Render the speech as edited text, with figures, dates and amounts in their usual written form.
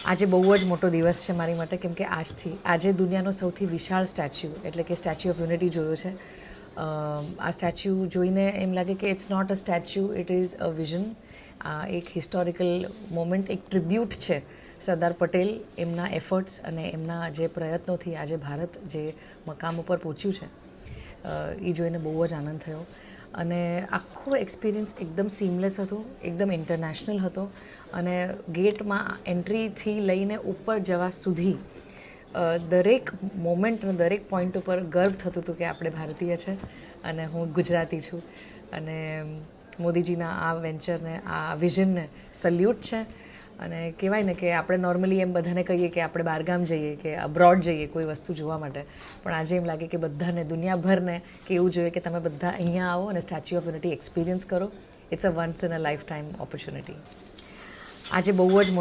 આજે બહુ જ મોટો દિવસ છે મારી માટે, કેમ કે આજે દુનિયાનો સૌથી વિશાળ સ્ટેચ્યુ એટલે કે સ્ટેચ્યુ ઓફ યુનિટી જોયો છે. આ સ્ટેચ્યુ જોઈને એમ લાગે કે it's not a statue, it is a vision. આ એક હિસ્ટોરિકલ મોમેન્ટ, એક ટ્રિબ્યુટ છે સરદાર પટેલ, એમના એફર્ટ્સ અને એમના જે પ્રયત્નોથી આજે ભારત જે મકામ ઉપર પહોંચ્યું છે, એ જોઈને બહુ જ આનંદ થયો. અને આખો એક્સપિરિયન્સ એકદમ સીમલેસ હતો, એકદમ ઇન્ટરનેશનલ હતો. અને ગેટમાં એન્ટ્રીથી લઈને ઉપર જવા સુધી દરેક મોમેન્ટ અને દરેક પોઈન્ટ ઉપર ગર્વ થતું હતું કે આપણે ભારતીય છે અને હું ગુજરાતી છું. અને મોદીજીના આ વેન્ચરને, આ વિઝનને સલ્યુટ છે. અને કહેવાય ને કે આપણે નોર્મલી એમ બધાને કહીએ કે આપણે બહારગામ જઈએ કે અબ્રોડ જઈએ કોઈ વસ્તુ જોવા માટે, પણ આજે એમ લાગે કે બધાને, દુનિયાભરને કે એવું જોઈએ કે તમે બધા અહીંયા આવો અને સ્ટેચ્યુ ઓફ યુનિટી એક્સપિરિયન્સ કરો. It's a once in a lifetime opportunity. આજે બહુ જ